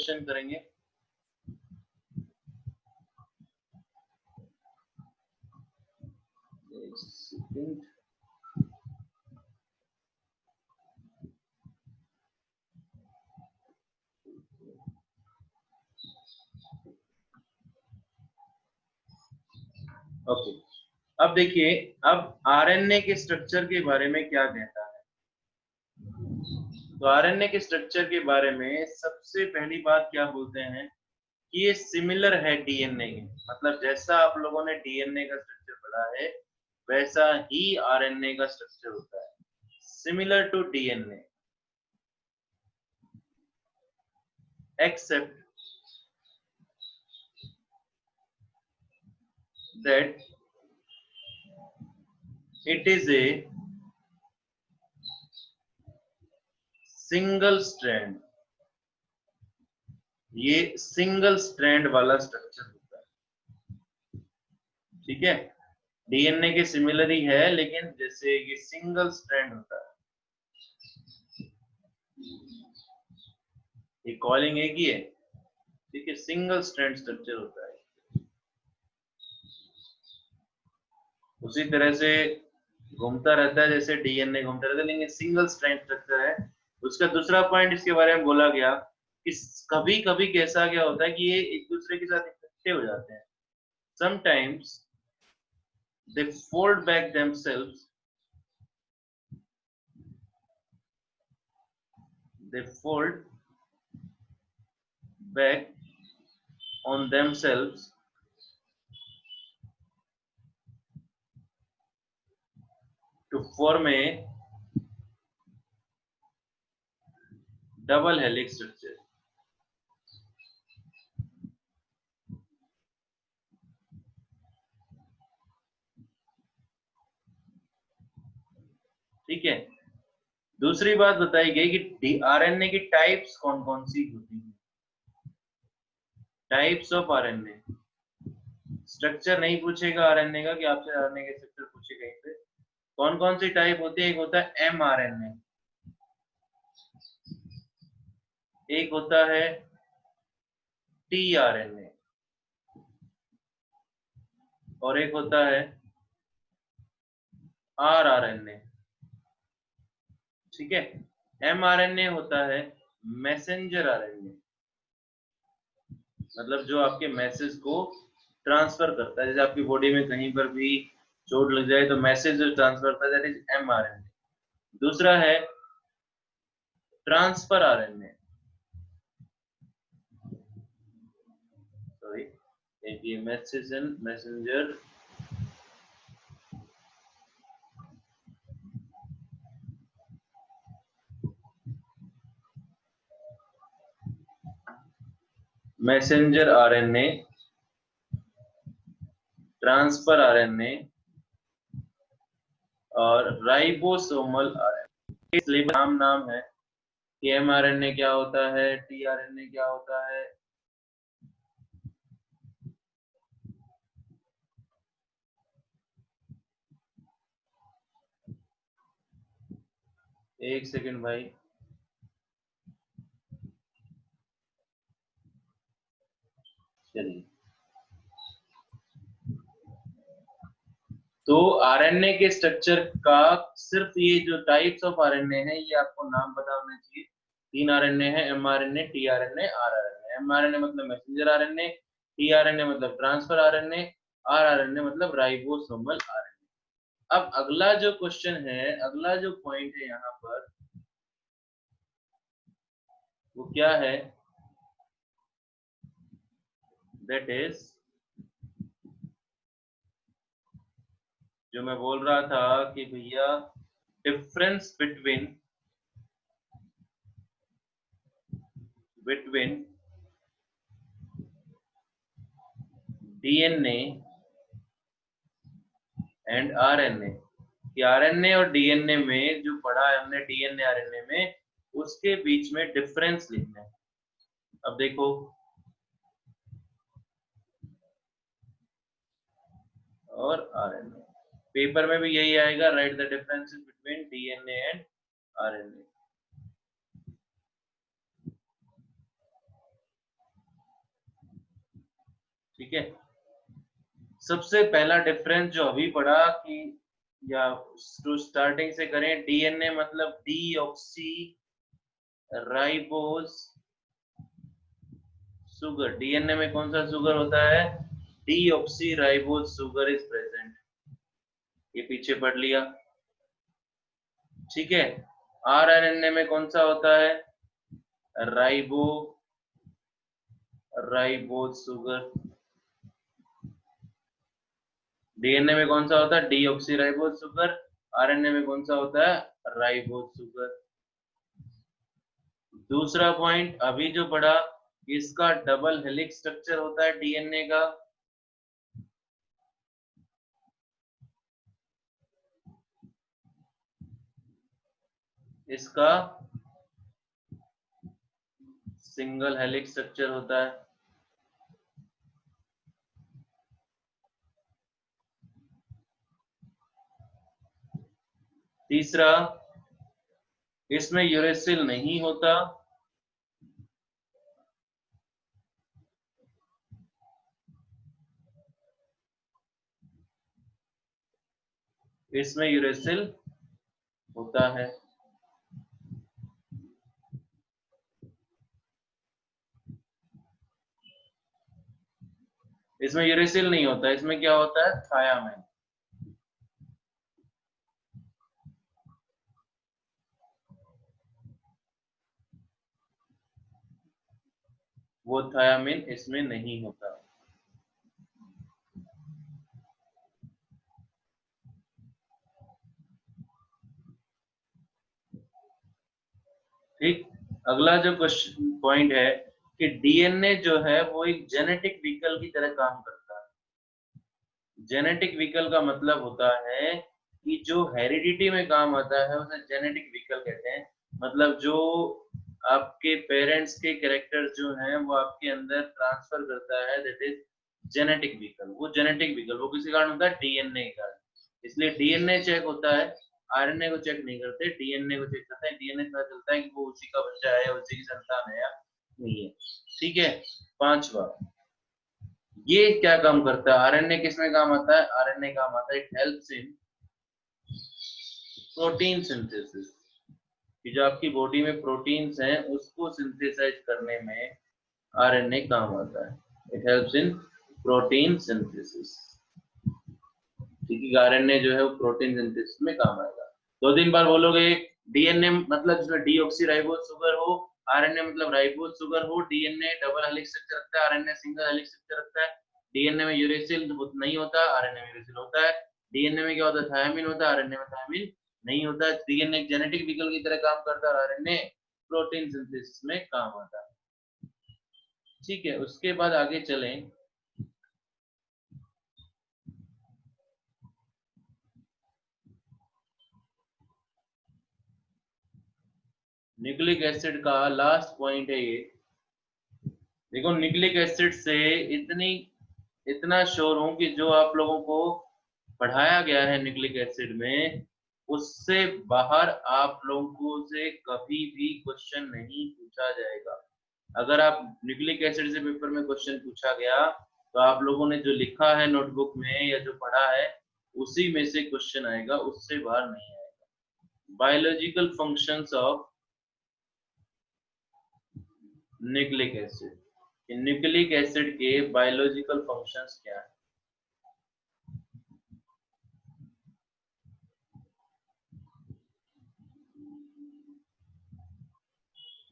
Question करेंगे। एक second. Okay, अब देखिए, अब आरएनए के स्ट्रक्चर के बारे में क्या कहता है। तो आरएनए के स्ट्रक्चर के बारे में सबसे पहली बात क्या बोलते हैं कि ये सिमिलर है डीएनए के, मतलब जैसा आप लोगों ने डीएनए का स्ट्रक्चर पढ़ा है वैसा ही आरएनए का स्ट्रक्चर होता है, similar to DNA, except that it is a single strand, ये सिंगल स्ट्रैंड वाला स्ट्रक्चर होता है। ठीक है, डीएनए के सिमिलर ही है लेकिन जैसे ये सिंगल स्ट्रैंड होता है, ये कॉलिंग एक ही है। ठीक है, सिंगल स्ट्रैंड स्ट्रक्चर होता है। उसी तरह से घूमता रहता है जैसे डीएनए घूमता रहता है, लेकिन सिंगल स्ट्रैंड स्ट्रक्चर है। उसका दूसरा पॉइंट इसके बारे में बोला गया कि कभी कभी कैसा क्या होता है कि ये एक दूसरे के साथ इकट्ठे हो जाते हैं, sometimes they fold back themselves, they fold back on themselves to form a double helix structure। ठीक है, दूसरी बात बताई गई कि आरएनए की टाइप्स कौन कौन सी होती हैं। टाइप्स ऑफ आरएनए, स्ट्रक्चर नहीं पूछेगा आरएनए का कि आपसे आरएनए के स्ट्रक्चर पूछे कहीं पे, कौन कौन सी टाइप होती है। एक होता है एमआरएनए, एक होता है टीआरएनए और एक होता है आरआरएनए। ठीक है, एमआरएनए होता है मैसेंजर आरएनए, मतलब जो आपके मैसेज को ट्रांसफर करता है, जैसे आपकी बॉडी में कहीं पर भी चोट लग जाए तो मैसेज जो ट्रांसफर करता है दैट इज एमआरएनए। दूसरा है ट्रांसफर आरएनए, सॉरी, ये message and messenger messenger RNA, transfer RNA और राइबोसोमल आरएनए। इसलिए नाम है कि एमआरएनए क्या होता है, टीआरएनए क्या होता है। एक सेकंड भाई, चलिए। तो आरएनए के स्ट्रक्चर का सिर्फ ये जो टाइप्स ऑफ आरएनए है ये आपको नाम पता होना चाहिए। 3 आरएनए है, एमआरएनए, टीआरएनए, आरआरएनए। एमआरएनए मतलब मैसेंजर आरएनए, टीआरएनए मतलब ट्रांसफर आरएनए, आरआरएनए मतलब राइबोसोमल आरएनए। अब अगला जो क्वेश्चन है, अगला जो पॉइंट है यहाँ पर वो क्या है, दैट इज जो मैं बोल रहा था कि भैया difference between DNA and RNA, कि आरएनए और डीएनए में जो पढ़ा है हमने, डीएनए आरएनए में उसके बीच में डिफरेंस लिखना है। अब देखो, और आरएनए पेपर में भी यही आएगा, right the differences between DNA and RNA. ठीक है। सबसे पहला डिफरेंस जो अभी पढ़ा कि, या तो स्टार्टिंग से करें, डीएनए मतलब डीऑक्सी राइबोज सुगर। डीएनए में कौन सा सुगर होता है? Deoxy ribose sugar is present. ये पीछे पढ़ लिया। ठीक है। आरएनए में कौन सा होता है? Ribose sugar. डीएनए में कौन सा होता है? Deoxy ribose sugar. आरएनए में कौन सा होता है? Ribose sugar. दूसरा पॉइंट अभी जो पढ़ा, इसका डबल हेलिक्स स्ट्रक्चर होता है डीएनए का। इसका सिंगल हेलिक्स स्ट्रक्चर होता है। तीसरा, इसमें यूरेसिल नहीं होता। इसमें यूरेसिल होता है। इसमें यूरेसिल नहीं होता। इसमें क्या होता है? थायामिन। वो थायामिन इसमें नहीं होता। ठीक। अगला जो क्वेश्चन पॉइंट है कि डीएनए जो है वो एक जेनेटिक व्हीकल की तरह काम करता है। जेनेटिक व्हीकल का मतलब होता है कि जो हेरिडिटी में काम आता है उसे जेनेटिक व्हीकल कहते हैं। मतलब जो आपके पेरेंट्स के कैरेक्टर जो हैं वो आपके अंदर ट्रांसफर करता है, दैट इज जेनेटिक व्हीकल। वो जेनेटिक व्हीकल वो किसी कारण होता है? डीएनए के कारण। इसलिए डीएनए चेक होता है, आरएनए को चेक नहीं करते, डीएनए को चेक करते हैं। डीएनए से पता चलता है कि वो उसी का बच्चा है या उसी की संतान है या नहीं है। ठीक है। पांचवा, ये क्या काम करता है? आरएनए किसमें काम आता है? आरएनए काम आता है, it helps in protein synthesis. कि जो आपकी बॉडी में प्रोटीन्स हैं उसको सिंथेसाइज करने में आरएनए काम आता है। It helps in protein synthesis. ठीक है। आरएनए जो है वो प्रोटीन सिंथेसिस में काम आएगा। दो तीन बार बोलोगे। डीएनए मतलब जिसमें डीऑक्सी राइबोज सुगर हो, आरएनए मतलब राइबोज सुगर हो। डीएनए डबल हेलिक्स स्ट्रक्चर रखता है, आरएनए सिंगल हेलिक्स स्ट्रक्चर रखता है। डीएनए में यूरेसिल नहीं होता, आरएनए में यूरेसिल होता है। डीएनए में क्या होता है? थायमिन होता है, आरएनए में थायमिन नहीं होता है। डीएनए एक जेनेटिक व्हीकल की तरह काम करता है और आरएनए प्रोटीन सिंथेसिस में काम आता है। ठीक है। उसके बाद आगे चलें। न्यूक्लिक एसिड का लास्ट पॉइंट है ये। देखो, न्यूक्लिक एसिड से इतनी इतना श्योर हूं कि जो आप लोगों को पढ़ाया गया है न्यूक्लिक एसिड में, उससे बाहर आप लोगों से कभी भी क्वेश्चन नहीं पूछा जाएगा। अगर आप न्यूक्लिक एसिड से पेपर में क्वेश्चन पूछा गया तो आप लोगों ने जो लिखा है नोटबुक में या जो पढ़ा है उसी में से क्वेश्चन आएगा, उससे बाहर नहीं आएगा। Biological functions of nucleic acid. Nucleic acid के बायोलॉजिकल फंक्शंस क्या है?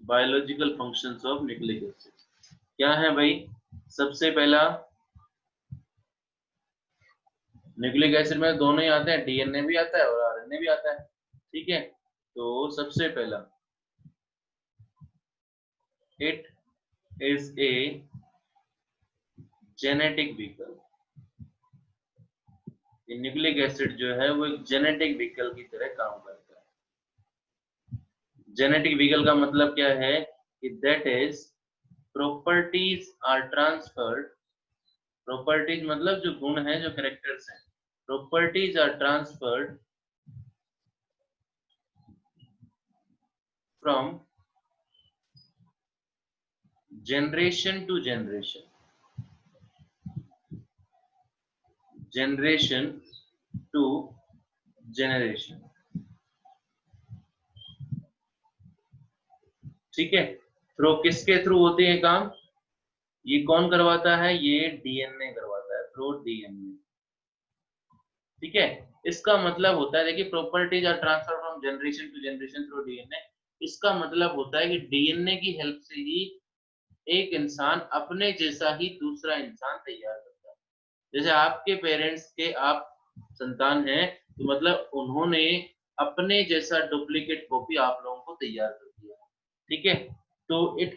Biological functions of nucleic acid क्या है भाई? सबसे पहला, न्यूक्लिक एसिड में दोनों ही आते हैं, डीएनए भी आता है और आरएनए भी आता है। ठीक है। तो सबसे पहला, it is a genetic vehicle. Nucleic acid जो है वो एक जेनेटिक व्हीकल की तरह काम करता है। जेनेटिक व्हीकल का मतलब क्या है? कि that is properties are transferred. Properties मतलब जो गुण है, जो कैरेक्टर्स हैं, properties are transferred from generation to generation. Generation to generation. ठीक है, थ्रू किसके थ्रू होते हैं काम? ये कौन करवाता है? ये डीएनए करवाता है, थ्रू डीएनए। ठीक है, इसका मतलब होता है, देखिए properties are transfer from generation to generation through DNA. इसका मतलब होता है कि डीएनए की हेल्प से ही एक इंसान अपने जैसा ही दूसरा इंसान तैयार करता है। जैसे आपके पेरेंट्स के आप संतान हैं, तो मतलब उन्होंने अपने जैसा डुप्लीकेट कॉपी आप लोगों को तैयार कर दिया। ठीक है, तो it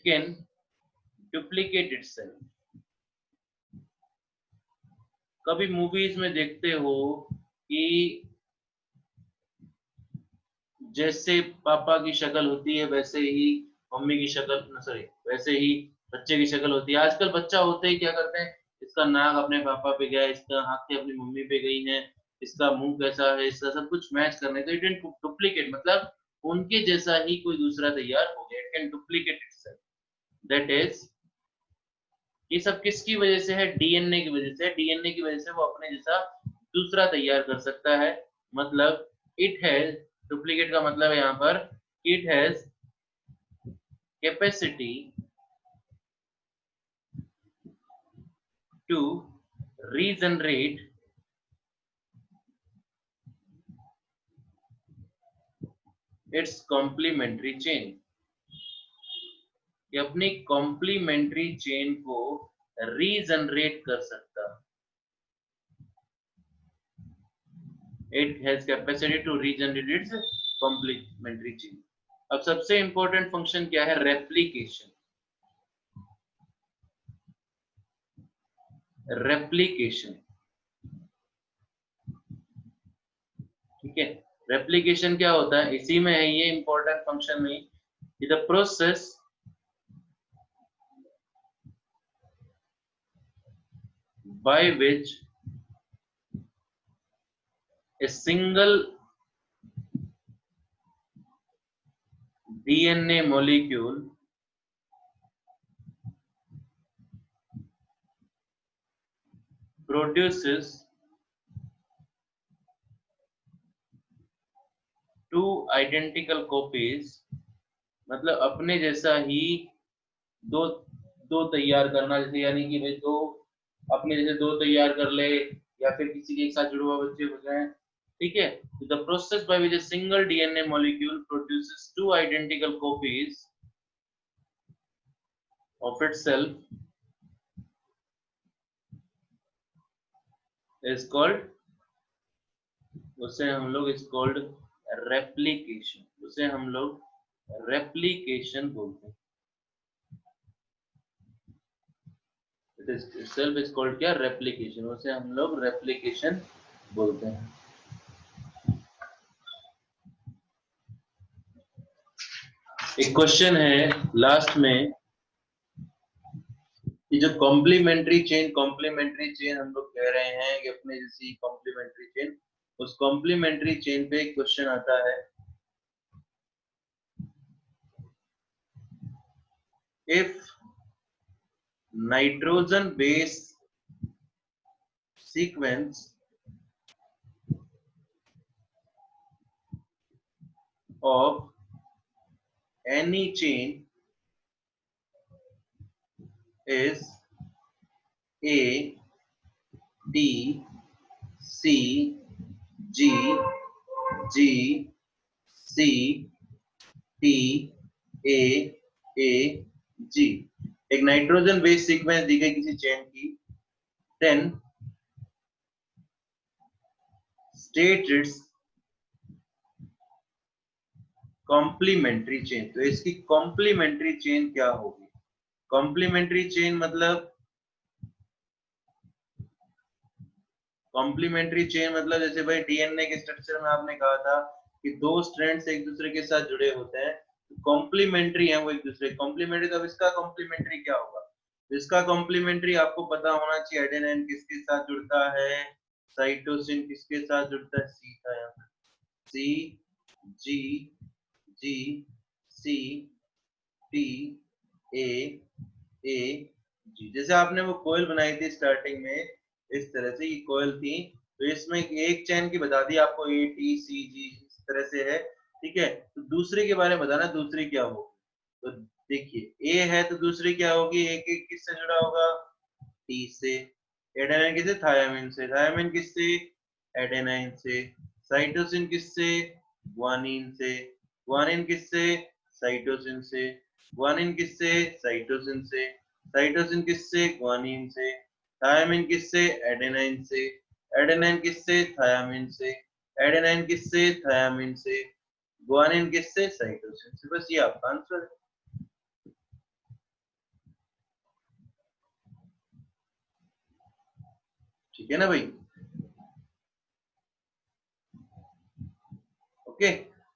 can duplicate itself। कभी मूवीज में देखते हो कि जैसे पापा की शक्ल होती है वैसे ही मम्मी की शक्ल, सॉरी, वैसे ही बच्चे की शक्ल होती है। आजकल बच्चा होते ही क्या करते हैं, इसका नाक अपने पापा पे गया, इसका आंखें अपनी मम्मी पे गई हैं, इसका मुंह कैसा है, इसका सब कुछ मैच करने, तो इट कैन डुप्लीकेट, मतलब उनके जैसा ही कोई दूसरा तैयार हो गया। It can duplicate itself. That is, ये सब किसकी वजह से है? डीएनए की वजह से। डीएनए की वजह से वो अपने जैसा दूसरा तैयार कर सकता है। मतलब इट हैज, डुप्लीकेट का मतलब है यहाँ पर, it has capacity to regenerate its complementary chain. ये अपनी कॉम्प्लीमेंट्री चेन को रीजनरेट कर सकता। It has capacity to regenerate its complementary chain। अब सबसे इंपॉर्टेंट फंक्शन क्या है? रेप्लीकेशन। रेप्लीकेशन, ठीक है। रेप्लीकेशन क्या होता है? इसी में है ये इंपॉर्टेंट फंक्शन में, the process by which a single DNA molecule produces two identical copies, मतलब अपने जैसा ही दो दो तैयार करना, जैसे यानी कि भाई दो अपने जैसे दो तैयार कर ले, या फिर किसी के एक साथ जुड़े हुए बच्चे हो जाए। ठीक है, the process by which a single DNA molecule produces two identical copies of itself is called, उसे हम लोग इज कॉल्ड रेप्लिकेशन, उसे हम लोग रेप्लिकेशन बोलते हैं। It is itself is called क्या? रेप्लिकेशन, उसे हम लोग रेप्लिकेशन बोलते हैं। एक क्वेश्चन है लास्ट में कि जो कॉम्प्लीमेंट्री चेन हम लोग कह रहे हैं कि अपने जैसी कॉम्प्लीमेंट्री चेन, उस कॉम्प्लीमेंट्री चेन पे एक क्वेश्चन आता है, if nitrogen base sequence of any chain is A, T, C, G, G, C, T, A, G। एक नाइट्रोजन बेस सीक्वेंस दी गई किसी चेन की, then state its complementary chain. तो इसकी कॉम्प्लीमेंट्री चेन क्या होगी? कॉम्प्लीमेंट्री चेन मतलब, कॉम्प्लीमेंट्री चेन मतलब जैसे भाई डीएनए के स्ट्रक्चर में आपने कहा था कि दो स्ट्रैंड्स एक दूसरे के साथ जुड़े होते हैं, कॉम्प्लीमेंट्री है वो एक दूसरे। कॉम्प्लीमेंट्री, तो इसका कॉम्प्लीमेंट्री क्या होगा? इसका कॉम्प्लीमेंट्री आपको पता होना चाहिए। एडेनाइन किसके साथ जुड़ता है? साइटोसिन किसके साथ जुड़ता है? सी था यहाँ पर, सी, जी, जी, सी, टी, ए, जी, जैसे आपने वो कोयल बनाई थी स्टार्टिंग में, इस तरह से ये कोयल थी, तो इसमें एक चैन की बता दी आपको, ए टी सी जी इस तरह से है, ठीक है। तो दूसरे के बारे में बताना, दूसरी क्या होगी। तो देखिए ए है तो दूसरी क्या होगी, एक एक किससे जुड़ा होगा, टी से। एडेनाइन किससे, थायामीन से। थायामीन किससे, एडेनाइन से। साइटोसिन किससे, ग्वानिन से। ग्वानिन किससे, साइटोसिन से। ग्वानिन किससे, साइटोसिन से। साइटोसिन किससे, ग्वानिन से। थायामीन किससे, एडेनाइन से। एडेनाइन किससे, थायामीन से। एडेनाइन किससे, थायामीन से। ग्वानिन किससे, साइटोसिन से। बस ये आपका आंसर है। ठीक है ना भाई। ओके।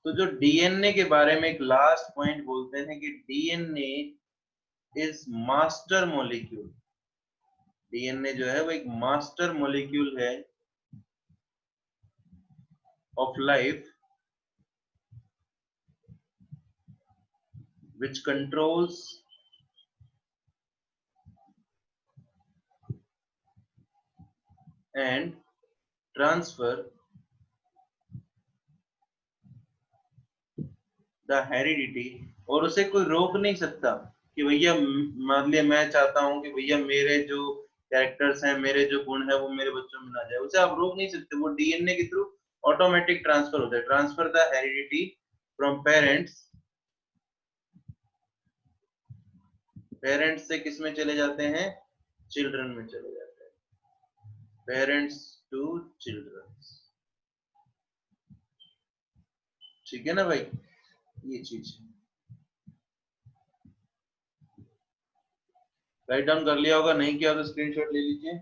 तो जो डीएनए के बारे में एक लास्ट पॉइंट बोलते हैं कि DNA is master molecule. DNA जो है वो एक मास्टर मॉलिक्यूल है of life which controls and transfer the heredity. और उसे कोई रोक नहीं सकता कि भैया, मान लिया मैं चाहता हूं कि भैया मेरे जो कैरेक्टर्स हैं, मेरे जो गुण है वो मेरे बच्चों में ना जाए, उसे आप रोक नहीं सकते। वो डीएनए के थ्रू ऑटोमेटिक ट्रांसफर होता है। Transfer the heredity from parents, parents से किस में चले जाते हैं, चिल्ड्रन में चले जाते हैं। Parents to children. ठीक है ना भाई, ये चीज राइट डाउन कर लिया होगा, नहीं किया तो स्क्रीनशॉट ले लीजिए।